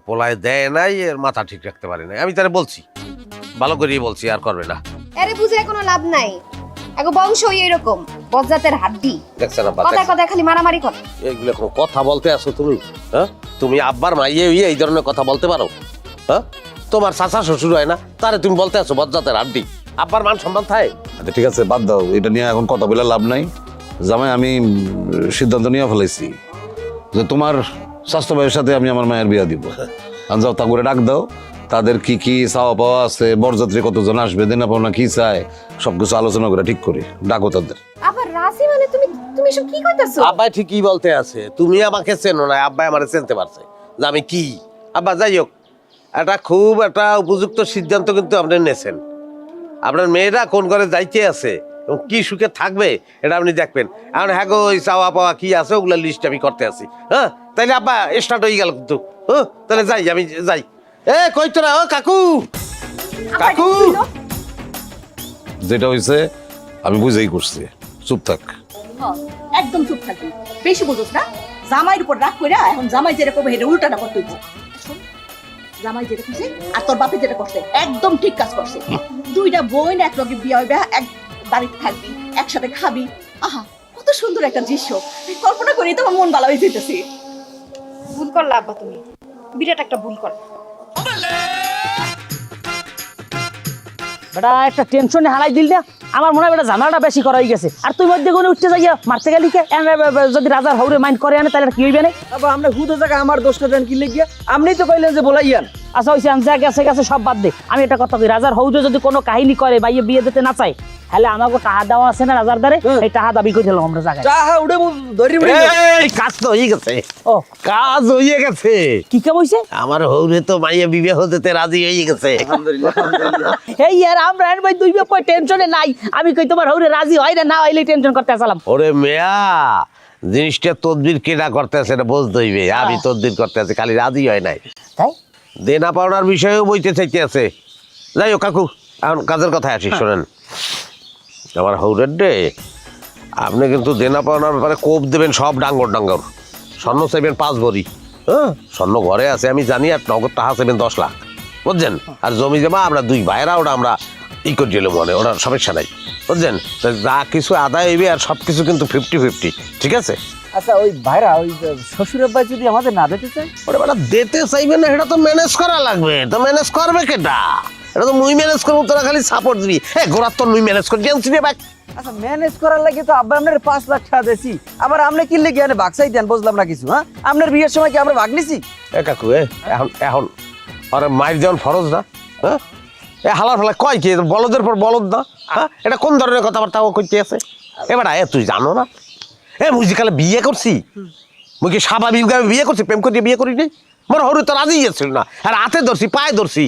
পোলায় দেয় নাই, এর মাথা ঠিক রাখতে পারে নাই। আমি তারা বলছি, ভালো করেই বলছি, আর করবে না। আরে বুঝে কোনো লাভ নাই, এগো বংশই এরকম বজ্জাতের হাড্ডি। দেখছেন আব্বা, কথা কথা খালি মারামারি করে। এইগুলো কোনো কথা বলতে আসো তুমি? হ্যাঁ, তুমি আব্বার মাইয়ে হইয়ে এই ধরনের কথা বলতে পারো? হ্যাঁ, তোমার চাচা শ্বশুর হয় না, তারে তুমি বলতে আসো বজ্জাতের হাড্ডি? আব্বার মান সম্মান থাকে? আচ্ছা ঠিক আছে, বাদ দাও, এটা নিয়ে এখন কথা বলে লাভ নাই। জামাই, আমি সিদ্ধান্ত নিয়ে ফেলাইছি যে তোমার স্বাস্থ্য ভাইয়ের সাথে আমি আমার মায়ের বিয়া দিব। আর যাও, তা করে ডাক দাও, তাদের কি কি চাওয়া পাওয়া আছে, বরযাত্রী কতজন আসবে, দেনা পাওনা কি চায়, সবকিছু আলোচনা করে ঠিক করি। ডাকো তাদের। আবার রাজি মানে তুমি সব কি কইতাছো? আব্বাই ঠিকই বলতে আছে, তুমি আমাকে চেনো না, আব্বাই আমারে চিনতে পারছে যে আমি কি। আব্বা যাই হোক, খুব একটা উপযুক্ত সিদ্ধান্ত কিন্তু আপনি নিয়েছেন। আপনার মেয়েরা কোন ঘরে যাইতে আছে এবং কি সুখে থাকবে এটা আপনি দেখবেন। এখন হ্যাঁ গো, ওই চাওয়া পাওয়া কি আছে ওগুলোর লিস্ট আমি করতে আছি। হ্যাঁ, তাইলে আব্বা স্টার্ট হয়ে গেল কিন্তু। হ্যাঁ, তাহলে যাই, আমি যাই। কই তোরা? ও কাকু, কাকু। যেটা হয়েছে আমি বুঝেই করছি, চুপ থাক। একদম চুপ থাকবি, বেশি বুঝোস না। জামাইয়ের উপর রাগ কইরা এখন জামাই যেরকম হেডে উল্টাটা করতে হইব। জামাই যেটা করছে আর তোর বাপে যেটা করছে একদম ঠিক কাজ করছে। দুইটা বোন এক লগে বিয়ে হইবে, এক বাড়িতে থাকবি, একসাথে খাবি। আহা, কত সুন্দর একটা দৃশ্য, কল্পনা করি তো আমার মন ভালো হয়ে যেতেছে। ভুল করলা আব্বা, তুমি বিরাট একটা ভুল করলা। বেটা একটা টেনশনে হারাই দিল না, আমার মনে হয় বেটা ঝামেলাটা বেশি করা হয়ে গেছে। আর তুই মধ্যে কোনো উঠতে যাইয়া মারতে গেলি কে? যদি রাজার হৌরে মাইন্ড করে আনে তাহলে কি হইবে না? আবার আমরা হুদো জায়গা আমার দোষটা দেন কি লিখিয়া? আপনি তো কইলেন যে বলাইয়ান। আচ্ছা ওই যা গেছে গেছে, সব বাদ দে। আমি একটা কথা কই, রাজার হৌরে যদি কোনো কাহিনী করে বা বিয়ে দিতে না চায়, তাহলে আমাকে টাকা দেওয়া আছে না রাজার দ্বারে, এই টাকা দাবি করে দিলাম আমরা জায়গায়। চাহা উড়ে ধরি কাজ তো হয়ে গেছে। ও কাজ হয়ে গেছে। কি কে বইছে? আমার হৌরে তো মাইয়া বিবাহ দিতে রাজি হয়ে গেছে। এই আর আমরা ভাই দুই ব্যাপার টেনশনে নাই। আমি কই তোমার হৌরে রাজি হয় না, না হইলে টেনশন করতে আসলাম। ওরে মেয়া, জিনিসটা তদবির কেনা করতে আছে, এটা বুঝতে হইবে। আমি তদবির করতে আছি, খালি রাজি হয় নাই। তাই দেনা পাওনার বিষয়েও বইতে চাইতে আছে। যাই হোক কাকু, এখন কাজের কথায় আসি, শোনেন। আমার হৌরের ডে, আপনি কিন্তু দেনা পাওনার ব্যাপারে কোপ দেবেন সব ডাঙ্গর ডাঙ্গর। স্বর্ণ চাইবেন 5 ভরি। হ্যাঁ, স্বর্ণ ঘরে আছে আমি জানি, আর নগদ টাকা চাইবেন 10 লাখ, বুঝছেন? আর জমি জমা আমরা 2 ভাইয়েরা, ওটা আমরা ই করে দিলাম, মনে ওটা সমস্যা নাই, বুঝছেন? যা কিছু আদায় হইবে আর সব কিছু কিন্তু 50-50, ঠিক আছে? আচ্ছা ওই ভাইরা, ওই শ্বশুরের ভাই যদি আমাদের না দিতে চায়? ওটা বেটা দিতে চাইবে না, এটা তো ম্যানেজ করা লাগবে। তো ম্যানেজ করবে কেটা? এটা তো মুই ম্যানেজ করবো, তোরা খালি সাপোর্ট দিবি। গোড়ার তো মুই ম্যানেজ করে টেনশন নিয়ে ব্যাগ। আচ্ছা ম্যানেজ করার লাগে তো আব্বা আপনার 5 লাখ টাকা দিয়েছি, আবার আপনি কি লেগে আনে বাক্সাই দেন? বুঝলাম না কিছু। হ্যাঁ, আপনার বিয়ের সময় কি আমরা ভাগ নিছি? কাকু এখন আরে মায়ের যেমন ফরজ না? হ্যাঁ, হালার ফালা কয় কি বলদের পর বলদ না? হ্যাঁ, এটা কোন ধরনের কথাবার্তা ও করতে আছে? এবার তুই জানো না, মুজিকালে বিয়ে করছি, মুই কি স্বাভাবিকভাবে বিয়ে করছি? প্রেম করে বিয়ে করি নাই? মোর হরু তো রাজি গেছিল না, আর হাতে ধরছি, পায়ে ধরছি।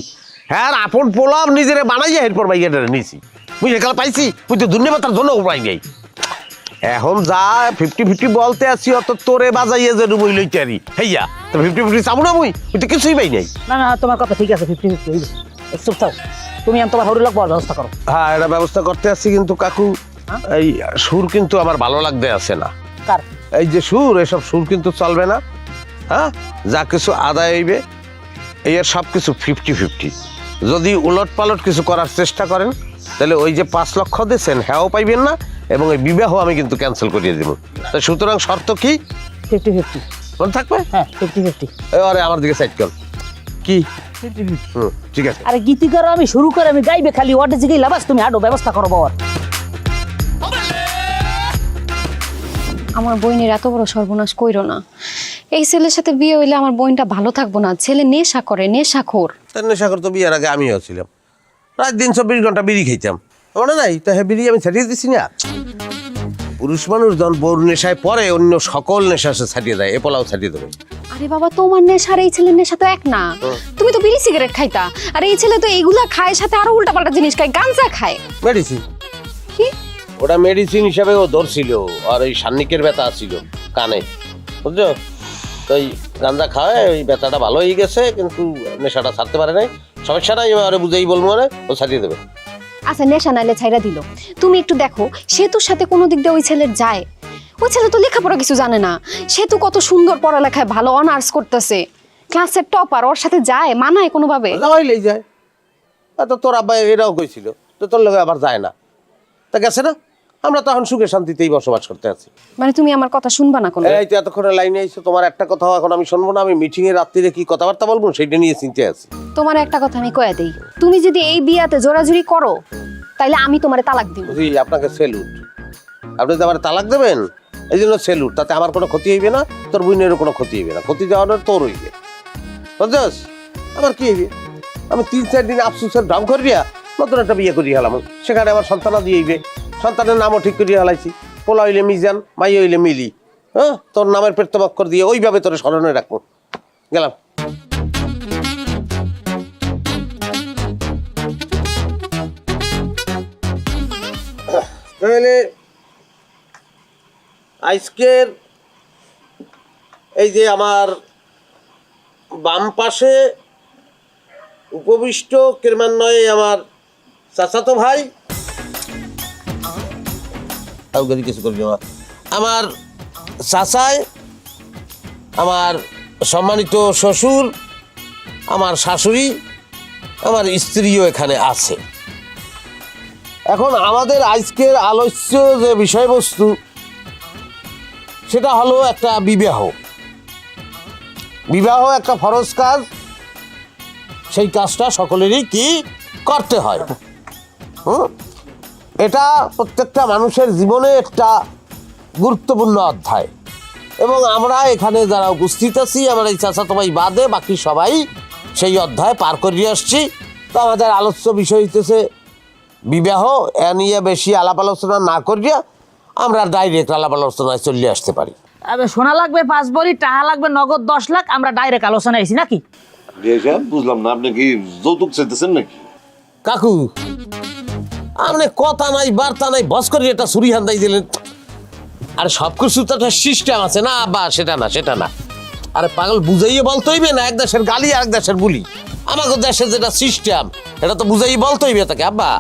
হ্যাঁ, আপন পোলাম নিজেরে বানাইয়া এরপর বাইয়াটা নিছি। মুই সেকালে পাইছি, মুই তো ধন্যবাদ তার জন্য উপায় নেই। এখন যা 50-50 বলতে আসছি, অত তোরে বাজাইয়ে যে ডুবই লইতে আরি হেইয়া, তো 50-50 চাবো না? মুই তো কিছুই পাই নাই। না না, তোমার কথা ঠিক আছে, 50-50 হইবে। চুপ থাও, তুমি তোমার হৌরে লোক ব্যবস্থা করো। হ্যাঁ, এটা ব্যবস্থা করতে আসছি, কিন্তু কাকু এই সুর কিন্তু আমার ভালো লাগতে আছে না। কার? এই যে সুর, এসব সুর কিন্তু চলবে না। হ্যাঁ, যা কিছু আদায় হইবে এর সব কিছু 50-50। যদি উলট পালট কিছু করার চেষ্টা করেন, তাহলে ওই যে 5 লক্ষ দিয়েছেন হ্যাঁও পাইবেন না, এবং এই বিবাহ আমি কিন্তু ক্যান্সেল করিয়ে দেবো। তো সুতরাং শর্ত কি? 50-50 মনে থাকবে? হ্যাঁ 50-50। আরে আমার দিকে সাইড কর। কি? ঠিক আছে। আরে গীতি করো, আমি শুরু করে আমি গাইবে খালি, ওয়াটে জিগাই লাবাস, তুমি হাঁটো ব্যবস্থা করো বাবার। আমার বোনের এত বড় সর্বনাশ কইরো না। এই ছেলের সাথে বিয়ে হইলে আমার বোনটা ভালো থাকবো না। ছেলে নেশা করে, নেশাখোর। নেশাখোর তো বিয়ের আগে আমিও ছিলাম। রাত দিন 24 ঘন্টা বিড়ি খাইতাম, মনে নাই? তো হ্যাঁ, বিড়ি আমি ছেড়ে দিছি না। পুরুষ মানুষ যখন বউর নেশায় পরে অন্য সকল নেশা সে ছাড়িয়ে দেয়, এ পোলাও ছাড়িয়ে দেবে। আরে বাবা, তোমার নেশা আর এই ছেলের নেশা তো এক না। তুমি তো বিড়ি সিগারেট খাইতা, আর এই ছেলে তো এইগুলা খায়, সাথে আরো উল্টাপাল্টা জিনিস খায়, গাঞ্জা খায়। মেডিসিন কি? ওটা মেডিসিন হিসাবে ও ধরছিল, আর ওই সান্নিকের ব্যথা ছিল কানে, বুঝছো? তো ওই গাঁজা খাওয়ায় ওই ব্যথাটা ভালো হয়ে গেছে, কিন্তু নেশাটা ছাড়তে পারে নাই। সমস্যা নাই, এবারে বুঝেই বলবো, মানে ও ছাড়িয়ে দেবে। আচ্ছা, নেশা নাইলে ছাইরা দিল, তুমি একটু দেখো সেতুর সাথে কোনো দিক দিয়ে ওই ছেলের যায়? ওই ছেলে তো লেখাপড়া কিছু জানে না, সেতু কত সুন্দর পড়ালেখায় ভালো, অনার্স করতেছে, ক্লাসের টপার, ওর সাথে যায় মানায় কোনোভাবে? যাওয়াইলেই যায়। তো তোর আব্বা এরাও কইছিল, তো তোর লগে আবার যায় না, তা গেছে না? আমরা তখন সুখে শান্তিতেই বসবাস করতে আছি। মানে তুমি আমার কথা শুনবা না কোনো? এই তো এতক্ষণে লাইনে আইছো, তোমার একটা কথাও এখন আমি শুনবো না। আমি মিটিং এ রাত্রিরে কি কথাবার্তা বলবো সেইটা নিয়ে চিন্তা আছি। তোমার একটা কথা আমি কয়ে দেই, তুমি যদি এই বিয়াতে জোরাজুরি করো তাইলে আমি তোমারে তালাক দিব। বুঝি, আপনাকে সেলুট। আপনি তো আমার তালাক দেবেন, এই জন্য সেলুট। তাতে আমার কোনো ক্ষতি হইবে না, তোর বোনেরও কোনো ক্ষতি হইবে না। ক্ষতি যাওয়ানোর তোর হইবে, বুঝছস? আমার কি হইবে? আমি 3-4 দিন আফসোসের ঢং করিয়া নতুন একটা বিয়ে করিয়া হলাম, সেখানে আমার সন্তানাদি হইবে। সন্তানের নামও ঠিক করিয়া হলাইছি, পোলা হইলে মিজান, মাই হইলে মিলি। হ্যাঁ, তোর নামের পেট্টবাক্কর দিয়ে ওইভাবে তোর স্মরণে রাখবো। গেলাম। তাহলে আজকের এই যে আমার বাম পাশে উপবিষ্ট ক্রমান্বয়ে আমার চাচাতো ভাই, কিছু করবি না, আমার চাচাই, আমার সম্মানিত শ্বশুর, আমার শাশুড়ি, আমার স্ত্রীও এখানে আছে। এখন আমাদের আজকের আলোচ্য যে বিষয়বস্তু, সেটা হলো একটা বিবাহ। বিবাহ একটা ফরজ কাজ, সেই কাজটা সকলেরই কি করতে হয়। এটা প্রত্যেকটা মানুষের জীবনে একটা গুরুত্বপূর্ণ অধ্যায়, এবং আমরা এখানে যারা উপস্থিত আছি, আমার এই চাচাতো ভাই বাদে বাকি সবাই সেই অধ্যায় পার করিয়ে আসছি। তো আমাদের আলোচ্য বিষয় হইতেছে বিবাহ। এ নিয়ে বেশি আলাপ আলোচনা না করিয়া আমরা ডাইরেক্ট আলাপ আলোচনায় চলে আসতে পারি। সোনা লাগবে 5 ভরি, টাকা লাগবে নগদ 10 লাখ, আমরা ডাইরেক্ট আলোচনা আইছি নাকি? বুঝলাম না, আপনি কি যৌতুক চাইতেছেন নাকি? কাকু, আপনি কথা নাই বার্তা নাই, বস করে এটা ছুরি হান্দাই দিলেন। আর সব কিছু তো একটা সিস্টেম আছে না বা? সেটা না, সেটা না। আরে পাগল, বুঝাইয়ে বলতে হইবে না? এক দেশের গালি আর এক দেশের বুলি। আমাদের দেশের যেটা সিস্টেম, এটা তো বুঝাইয়ে বলতে হইবে তাকে। আব্বা,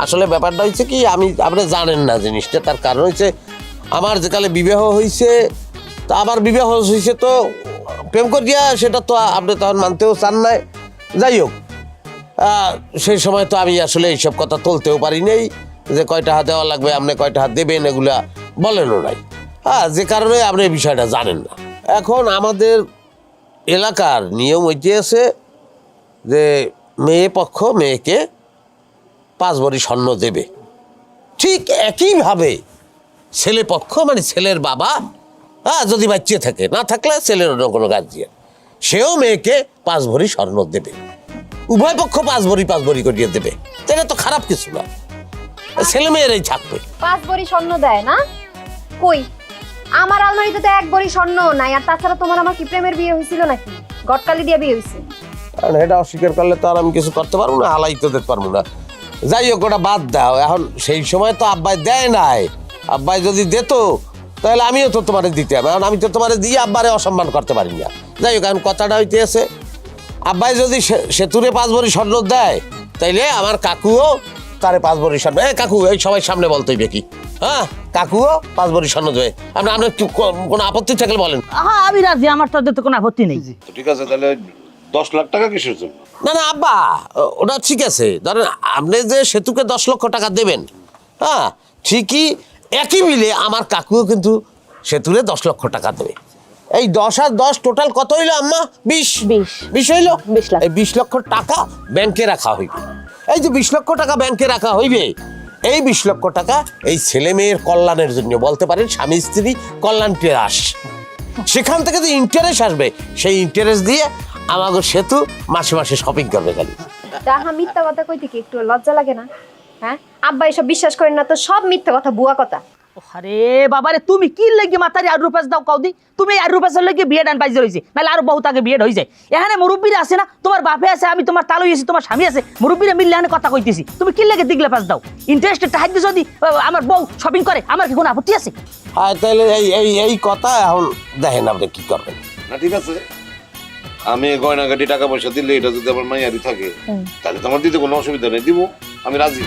আসলে ব্যাপারটা হচ্ছে কি, আপনি জানেন না জিনিসটা। তার কারণ হচ্ছে আমার যেকালে বিবাহ হয়েছে, তো আমার বিবাহ হয়েছে তো প্রেম করিয়া, সেটা তো আপনি তখন মানতেও চান নাই। যাই হোক, সেই সময় তো আমি আসলে এইসব কথা তুলতেও পারি নাই, যে কয়টা হাত দেওয়া লাগবে, আপনি কয়টা হাত দেবেন, এগুলা বলেনও নাই। যে কারণে আপনি এই বিষয়টা জানেন না। এখন আমাদের এলাকার নিয়ম হইতে আছে যে মেয়ে পক্ষ মেয়েকে 5 ভরি স্বর্ণ দেবে। ঠিক একইভাবে ছেলে পক্ষ, মানে ছেলের বাবা, যদি বাচ্চা থাকে, না থাকলে ছেলের অন্য কোনো গার্জিয়ান, সেও মেয়েকে 5 ভরি স্বর্ণ দেবে। উভয় পক্ষ 5 ভরি করিয়ে দেবে। এটা তো খারাপ কিছু না, ছেলে মেয়েরাই থাকবে। 5 ভরি স্বর্ণ দেয় না? কই, আমার আলমারিতে তো 1 ভরি স্বর্ণ নাই। আর তাছাড়া তোমার আমার কি প্রেমের বিয়ে হয়েছিল নাকি? গটকালি দিয়ে বিয়ে হয়েছে। এটা অস্বীকার করলে তো আর আমি কিছু করতে পারবো না, হালাই তো দিতে পারবো না। যাই হোক, ওটা বাদ দাও। এখন সেই সময় তো আব্বাই দেয় নাই। আব্বাই যদি দিত তাহলে আমিও তো তোমারে দিতাম। এখন আমি তো তোমারে দিয়ে আব্বারে অসম্মান করতে পারি না। যাই হোক, এখন কথাটা হইতে আছে, আব্বাই যদি সেতুরে 5 ভরি স্বর্ণ দেয়, তাইলে আমার কাকুও তারে 5 ভরি স্বর্ণ। কাকু, এই সবাই সামনে বলতে হইবে কি? হ্যাঁ, কাকুও 5 ভরি স্বর্ণ দেবে। আপনার কোনো আপত্তি থাকলে বলেন। হ্যাঁ, আমি রাজি, আমার তো কোনো আপত্তি নেই। ঠিক আছে, তাহলে 10 লাখ টাকা কিসের জন্য? না না আব্বা, ওটা ঠিক আছে। ধরেন আপনি যে সেতুকে 10 লক্ষ টাকা দেবেন, হ্যাঁ ঠিকই, একই মিলে আমার কাকুও কিন্তু সেতুরে 10 লক্ষ টাকা দেবে। এই 10 আর 10 টোটাল কত হইলো আম্মা? 20 হইলো। 20 লাখ। এই 20 লক্ষ টাকা ব্যাংকে রাখা হইবে। এই যে 20 লক্ষ টাকা ব্যাংকে রাখা হইবে, এই 20 লক্ষ টাকা এই ছেলে মেয়ের কল্যাণের জন্য, বলতে পারেন স্বামী স্ত্রী কল্যাণ টেরাস। সেখান থেকে যে ইন্টারেস্ট আসবে, সেই ইন্টারেস্ট দিয়ে আমাকে সেতু মাসে মাসে শপিং করবে। খালি তাহা মিথ্যা কথা কইতে কি একটু লজ্জা লাগে না? হ্যাঁ, আব্বা এসব বিশ্বাস করেন না তো, সব মিথ্যা কথা, বুয়া কথা। আরে বাবারে তুমি কি লাগি মাথারে আর রুপাস দাও কাউদি তুমি আর রুপাসের লাগি বিয়ে ডান বাইজে রইছে নালে আর বহুত আগে বিয়ে হই যায় এখানে মুরব্বিরা আছে না তোমার বাপে আছে আমি তোমার তালুই আছি তোমার স্বামী আছে মুরব্বিরা মিললে এখানে কথা কইতেছি তুমি কি লাগে দিগলে পাস দাও ইন্টারেস্টেড টাহাজ যদি আমার বউ শপিং করে আমার কি কোনো আপত্তি আছে তাহলে এই কথা এখন দেখেন আপনি কি করবেন। না ঠিক আছে, আমি গয়নাগাটি টাকা পয়সা দিলে এটা যদি আমার মাইয়ারি থাকে তাহলে তো আমার দিতে কোনো অসুবিধা নেই, দিব, আমি রাজি।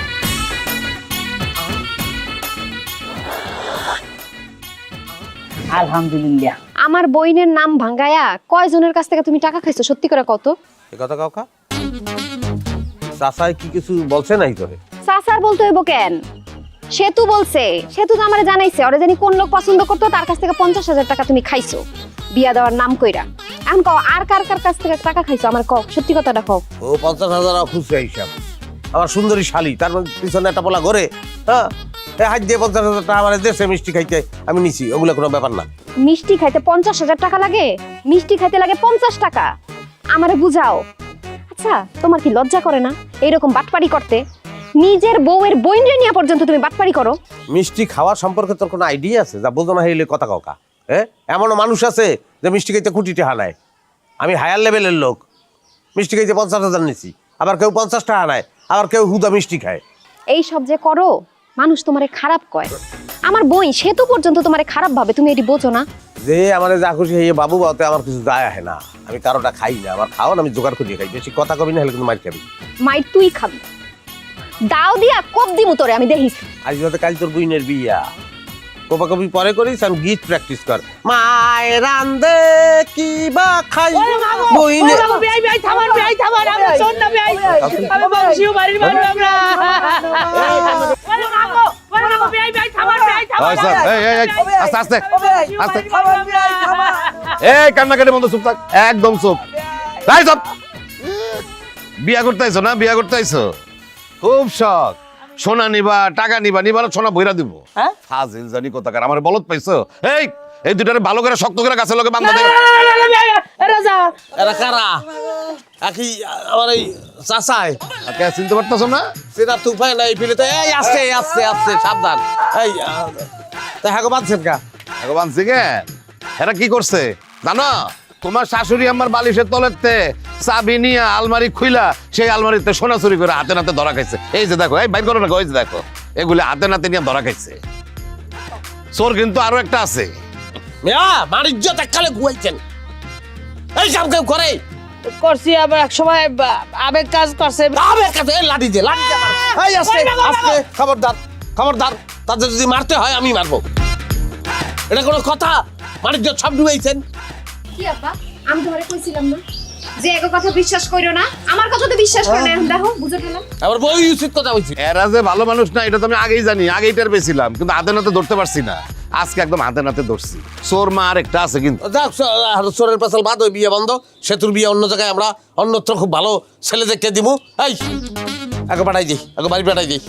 আলহামদুলিল্লাহ আমার বইনের নাম ভাঙ্গায়া কয়জনের কাছ থেকে তুমি টাকা খাইছো সত্যি করে কত? এ কথা কাউকা চাচাই কি কিছু বলছে নাই তোরে? সাসার বলতে হইব কেন? সেতু বলছে, সেতু তো আমারে জানাইছে ওরে জানি কোন লোক পছন্দ করতো তার কাছ থেকে 50,000 টাকা তুমি খাইছো বিয়া দেওয়ার নাম কইরা। এখন কও আর কার কার কাছ থেকে টাকা খাইছো আমার কও, সত্যি কথাটা কও। ও 50,000 খুচরা হিসাব, আমার সুন্দরী শালি, তার পিছনে একটা পোলা ঘরে, হ্যাঁ হাত দিয়ে 50,000 টাকা আমার দেশে মিষ্টি খাইতে আমি নিছি, ওগুলো কোনো ব্যাপার না। মিষ্টি খাইতে 50,000 টাকা লাগে? মিষ্টি খাইতে লাগে 50 টাকা। আমারে বুঝাও। আচ্ছা তোমার কি লজ্জা করে না এইরকম বাটপাড়ি করতে? নিজের বউয়ের বইনরে নিয়ে পর্যন্ত তুমি বাটপাড়ি করো। মিষ্টি খাওয়ার সম্পর্কে তোর কোনো আইডিয়া আছে? যা বোঝো না হইলে কথা কাউকা। হ্যাঁ এমনও মানুষ আছে যে মিষ্টি খাইতে কোটি টাকা নেয়। আমি হায়ার লেভেলের লোক, মিষ্টি খাইতে 50,000 নিছি, আবার কেউ 50 টাকা নেয়, আবার কেউ হুদা মিষ্টি খায়। এই সব যে করো মানুষ তোমারে খারাপ কয়। আমার বই সেতু পর্যন্ত তোমারে খারাপ ভাবে, তুমি এটি বোঝো না? যে আমার যা খুশি হয়ে বাবু বাতে আমার কিছু যায় আসে না, আমি কারোটা খাই না, আমার খাওয়ান আমি জোগাড় করিয়ে খাই। বেশি কথা কবি না হলে কিন্তু মার খাবি। মাই তুই খাবি, দাও দিয়া কব দিমু তোরে আমি দেখিস। আজ যাতে কাল তোর বইনের বিয়া, কোপা কবি পরে করিস, আমি গীত প্র্যাকটিস কর। মায়ের রান্দে কি বা খাই বইনে আস্তে আস্তে আস্তে, এই কান্নাকাটি বন্ধ, চুপ থাক, একদম চুপ। তাই চুপ। বিয়া করতে আইছো না? বিয়া করতে আইছো, খুব শখ, সোনা নিবা, টাকা নিবা, নিবার সোনা বইরা দিব। হ্যাঁ ফাজিল জানি কোথাকার, আমার বলত পাইছো? এই দুটারে ভালো করে শক্ত করে গাছের লগে বান্ধা দে। রাজা এরা কারা? একই আমার এই চাচাই, কে চিনতে পারতেছো না? সেটা তুফায় নাই ফিরে তো এই আসছে আসছে আসছে, সাবধান। এই তা হ্যাঁ বাঁধছেন কা? ভগবান সিংহের এরা কি করছে জানো? তোমার শাশুড়ি আমার বালিশের তলেতে চাবি নিয়ে আলমারি খুইলা সেই আলমারিতে সোনা চুরি করে হাতে নাতে ধরা খাইছে। এই যে দেখো, এই বাইর করো না, ওই যে দেখো, এগুলি হাতে নাতে নিয়ে ধরা খাইছে। চোর কিন্তু আরো একটা আছে। মিয়া বাণিজ্য এককালে গুয়াইছেন, এই কাম কেউ করে? করছি আবার এক সময় আবেগ কাজ করছে। আবে কাছে এই লাঠি দে, লাঠি দে মার। এই আস্তে আস্তে, খবরদার খবরদার, তাদের যদি মারতে হয় আমি মারবো। এটা কোনো কথা? বাণিজ্য সব ডুবাইছেন। কি আপা আমি তোমারে কইছিলাম না যে এগো কথা বিশ্বাস কইরো না? আমার কথা তো বিশ্বাস করে না, এখন দেখো বুঝো না। আবার বই উচিত কথা বলছি। এরা যে ভালো মানুষ না এটা তো আমি আগেই জানি, আগেই টের পেয়েছিলাম, কিন্তু হাতে নাতে ধরতে পারছি না। আজকে একদম হাতে নাতে ধরছি। চোর মা আর একটা আছে কিন্তু। যাক চোরের পেছাল বাদ, ওই বিয়ে বন্ধ, সেতুর বিয়ে অন্য জায়গায় আমরা অন্যত্র খুব ভালো ছেলে দেখতে দিব। এই আগে পাঠাই দিই, আগে বাড়ি পাঠাই দিই।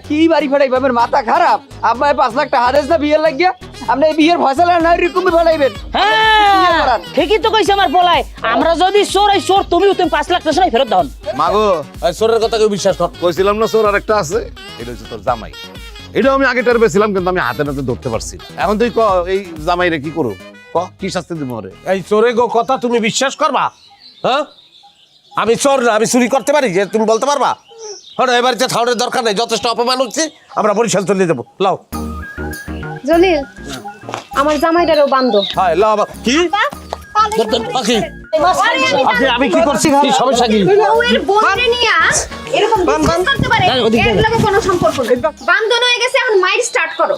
কি বাড়ি ফাটাইবে? আমার মাথা খারাপ। আপনার 5 লাখ টাকা হারেস না বিয়ের লাগিয়া, আপনি এই বিয়ের ফয়সালা না এরকমই ফাটাইবেন। হ্যাঁ ঠিকই তো কইছে আমার পোলায়, আমরা যদি চোর এই চোর তুমিও তুমি 5 লাখ টাকা ফেরত দাও। মাগো এই চোরের কথা কেউ বিশ্বাস কর। কইছিলাম না চোর আর একটা আছে, এটা হচ্ছে তোর জামাই। এটাও আমি আগে টের পেয়েছিলাম, কিন্তু আমি হাতে নাতে ধরতে পারছি না। এখন তুই ক, এই জামাই রে কি করো? ক কি শাস্তি দিব রে? এই চোরে গো কথা তুমি বিশ্বাস করবা? হ্যাঁ আমি চোর না, আমি চুরি করতে পারি যে তুমি বলতে পারবা? হ্যাঁ এবার যে থাউরের দরকার নেই, যথেষ্ট অপমান হচ্ছে, আমরা বরিশাল চলে যাবো। লাও জলিল আমার জামাইটারও বান্ধব। হ্যাঁ লাও আবার কি? পাখি আমি কি করছি? কি সমস্যা কি? বউয়ের বোনরে নিয়া এরকম বিশ্বাস করতে পারে? এর লগে কোনো সম্পর্ক নেই, বান্ধন হয়ে গেছে, এখন মাইর স্টার্ট করো।